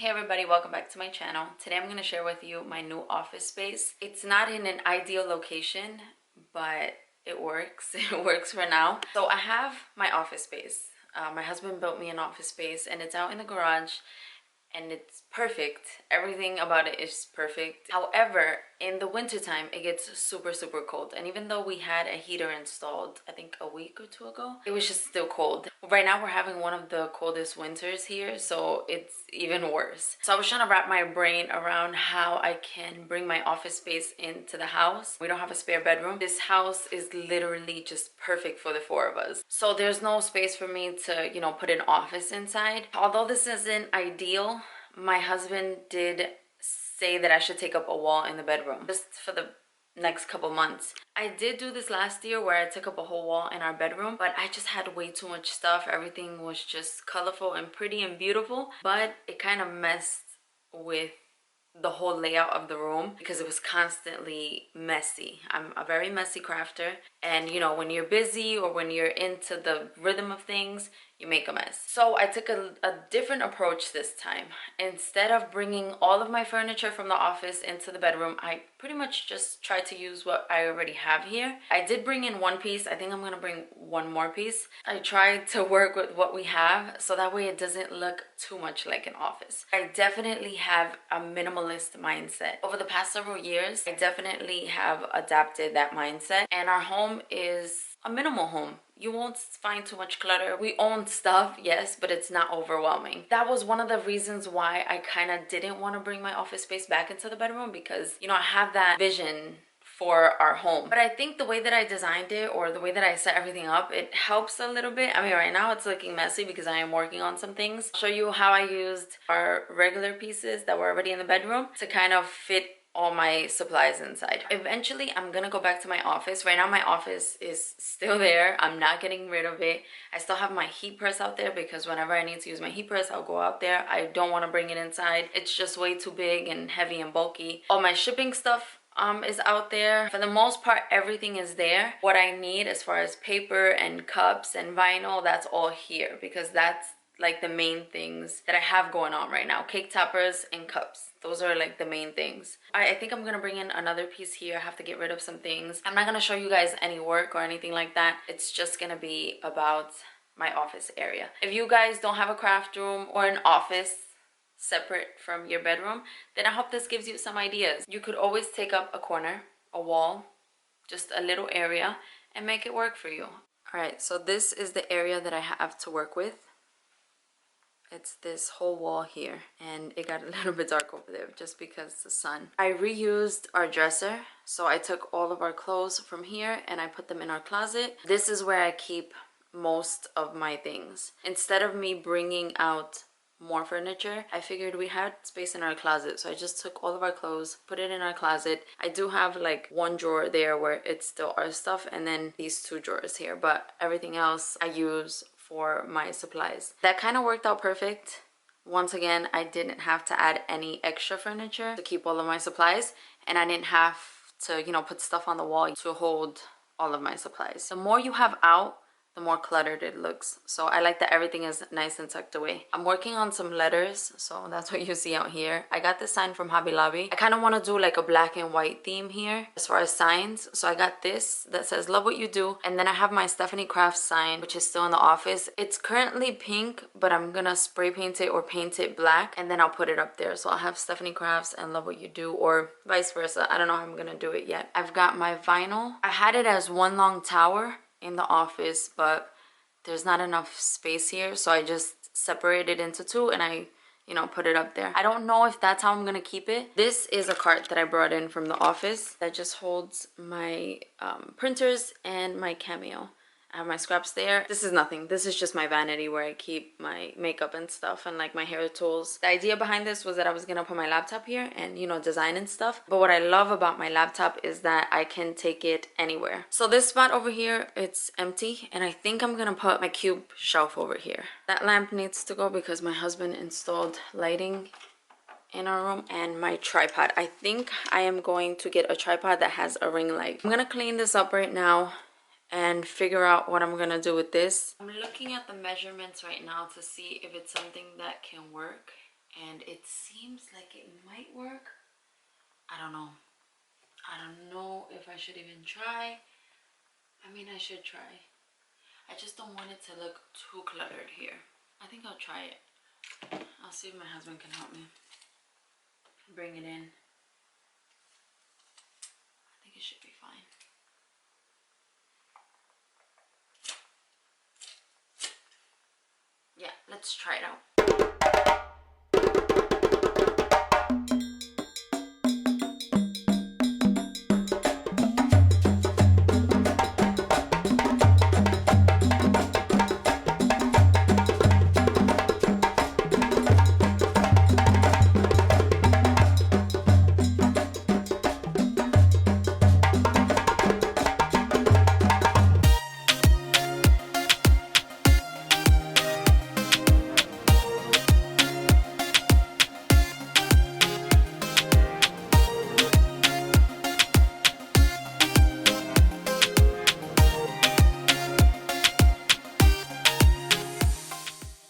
Hey everybody, welcome back to my channel. Today I'm going to share with you my new office space. It's not in an ideal location, but it works. It works for now. So I have my office space. My husband built me an office space and it's out in the garage and it's perfect. Everything about it is perfect. However, in the wintertime, it gets super cold. And even though we had a heater installed, I think a week or two ago, it was just still cold. Right now, we're having one of the coldest winters here, so it's even worse. So I was trying to wrap my brain around how I can bring my office space into the house. We don't have a spare bedroom. This house is literally just perfect for the four of us. So there's no space for me to, put an office inside. Although this isn't ideal, my husband did say that I should take up a wall in the bedroom just for the next couple months. I did do this last year where I took up a whole wall in our bedroom, but I just had way too much stuff. Everything was just colorful and pretty and beautiful, but it kind of messed with the whole layout of the room because it was constantly messy. I'm a very messy crafter, and when you're busy or when you're into the rhythm of things, you make a mess. So I took a different approach this time. Instead of bringing all of my furniture from the office into the bedroom, I pretty much just tried to use what I already have here. I did bring in one piece. I think I'm gonna bring one more piece. I tried to work with what we have so that way it doesn't look too much like an office. I definitely have a minimalist mindset. Over the past several years, I definitely have adapted that mindset, and our home is a minimal home. You won't find too much clutter. We own stuff, yes, but it's not overwhelming. That was one of the reasons why I kind of didn't want to bring my office space back into the bedroom, because I have that vision for our home. But I think the way that I designed it, or the way that I set everything up, it helps a little bit. I mean, right now it's looking messy because I am working on some things. I'll show you how I used our regular pieces that were already in the bedroom to kind of fit all my supplies inside. Eventually, I'm gonna go back to my office. Right now, my office is still there. I'm not getting rid of it. I still have my heat press out there because whenever I need to use my heat press, I'll go out there. I don't want to bring it inside. It's just way too big and heavy and bulky. All my shipping stuff is out there. For the most part, everything is there. What I need as far as paper and cups and vinyl, that's all here, because that's like the main things that I have going on right now. Cake toppers and cups. Those are like the main things. I think I'm gonna bring in another piece here. I have to get rid of some things. I'm not gonna show you guys any work or anything like that. It's just gonna be about my office area. If you guys don't have a craft room or an office separate from your bedroom, then I hope this gives you some ideas. You could always take up a corner, a wall, just a little area, and make it work for you. All right, so this is the area that I have to work with. It's this whole wall here, and it got a little bit dark over there just because the sun. I reused our dresser, so I took all of our clothes from here and I put them in our closet. This is where I keep most of my things. Instead of me bringing out more furniture, I figured we had space in our closet, so I just took all of our clothes, put it in our closet. I do have like one drawer there where it's still our stuff, and then these two drawers here, but everything else I use for my supplies. That kind of worked out perfect. Once again, I didn't have to add any extra furniture to keep all of my supplies, and I didn't have to put stuff on the wall to hold all of my supplies. The more you have out, the more cluttered it looks. So I like that everything is nice and tucked away. I'm working on some letters, so that's what you see out here. I got this sign from Hobby Lobby. I kind of want to do like a black and white theme here as far as signs. So I got this that says love what you do, and then I have my Steffany Crafts sign, which is still in the office. It's currently pink, but I'm gonna spray paint it or paint it black, and then I'll put it up there. So I'll have Steffany Crafts and love what you do, or vice versa. I don't know how I'm gonna do it yet. I've got my vinyl. I had it as one long tower in the office, but there's not enough space here, so I just separated into two and I put it up there. I don't know if that's how I'm gonna keep it. This is a cart that I brought in from the office that just holds my printers and my Cameo. I have my scraps there. This is nothing. This is just my vanity where I keep my makeup and stuff and like my hair tools. The idea behind this was that I was gonna put my laptop here and design and stuff. But what I love about my laptop is that I can take it anywhere. So this spot over here, it's empty, and I think I'm gonna put my cube shelf over here. That lamp needs to go because my husband installed lighting in our room, and my tripod. I think I am going to get a tripod that has a ring light. I'm gonna clean this up right now and figure out what I'm gonna do with this. I'm looking at the measurements right now to see if it's something that can work and it seems like it might work. I don't know. I don't know if I should even try. I mean, I should try. I just don't want it to look too cluttered here. I think I'll try it. I'll see if my husband can help me bring it in. I think it should be fine. Yeah, let's try it out.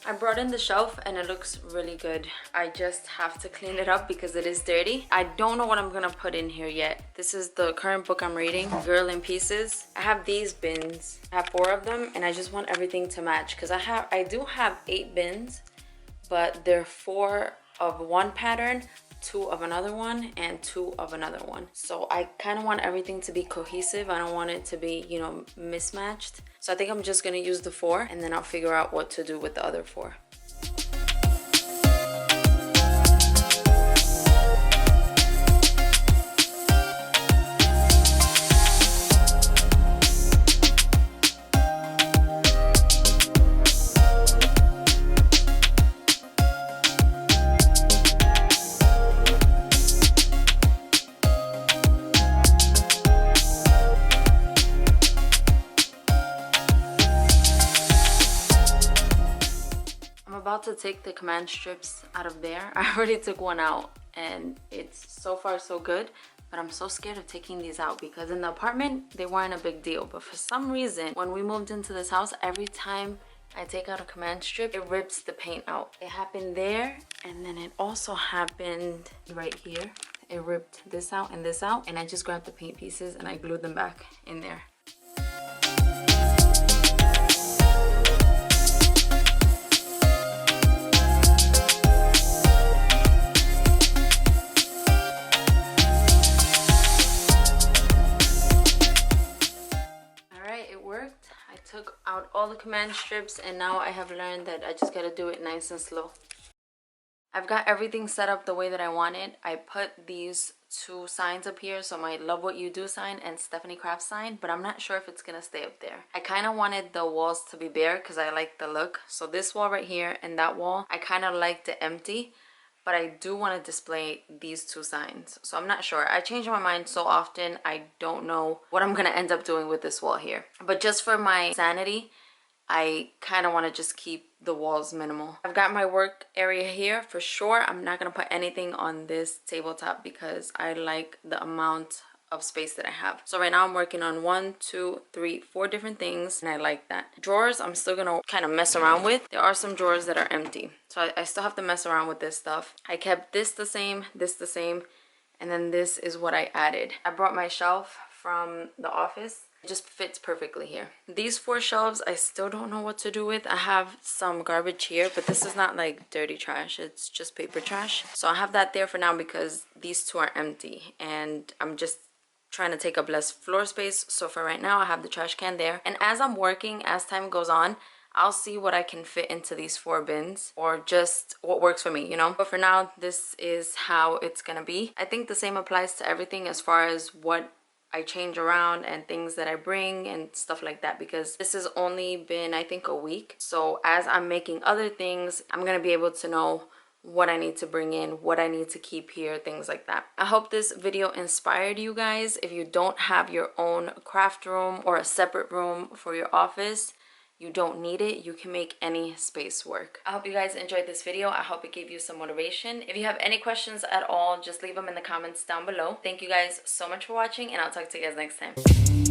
I brought in the shelf and it looks really good. I just have to clean it up because it is dirty. I don't know what I'm gonna put in here yet. This is the current book I'm reading, Girl in Pieces. I have these bins. I have 4 of them and I just want everything to match because I do have 8 bins, but they're 4 of one pattern, 2 of another one, and 2 of another one. So I kind of want everything to be cohesive. I don't want it to be, you know, mismatched. So I think I'm just gonna use the 4 and then I'll figure out what to do with the other 4. About to take the command strips out of there. I already took one out and it's so far so good, but I'm so scared of taking these out because in the apartment they weren't a big deal, but for some reason when we moved into this house, every time I take out a command strip it rips the paint out. It happened there and then it also happened right here. It ripped this out and this out, and I just grabbed the paint pieces and I glued them back in there. Took out all the command strips and now I have learned that I just gotta do it nice and slow. I've got everything set up the way that I want it. I put these 2 signs up here, so my Love What You Do sign and Steffany Craft sign, but I'm not sure if it's gonna stay up there. I kind of wanted the walls to be bare because I like the look. So this wall right here and that wall, I kind of liked it empty, but I do want to display these 2 signs. So I'm not sure. I change my mind so often. I don't know what I'm going to end up doing with this wall here. But just for my sanity, I kind of want to just keep the walls minimal. I've got my work area here for sure. I'm not going to put anything on this tabletop because I like the amount of space that I have. So right now I'm working on 1, 2, 3, 4 different things and I like that. Drawers I'm still gonna kind of mess around with. There are some drawers that are empty, so I still have to mess around with this stuff. I kept this the same, and then this is what I added. I brought my shelf from the office. It just fits perfectly here. These 4 shelves I still don't know what to do with. I have some garbage here, but this is not like dirty trash, it's just paper trash. So I have that there for now because these 2 are empty and I'm just trying to take up less floor space. So for right now I have the trash can there, and as I'm working, as time goes on, I'll see what I can fit into these 4 bins or just what works for me, you know. But for now this is how it's gonna be. I think the same applies to everything as far as what I change around and things that I bring and stuff like that, because this has only been I think a week. So as I'm making other things, I'm gonna be able to know what I need to bring in, what I need to keep here, things like that. I hope this video inspired you guys. If you don't have your own craft room or a separate room for your office, you don't need it. You can make any space work. I hope you guys enjoyed this video. I hope it gave you some motivation. If you have any questions at all, just leave them in the comments down below. Thank you guys so much for watching, and I'll talk to you guys next time.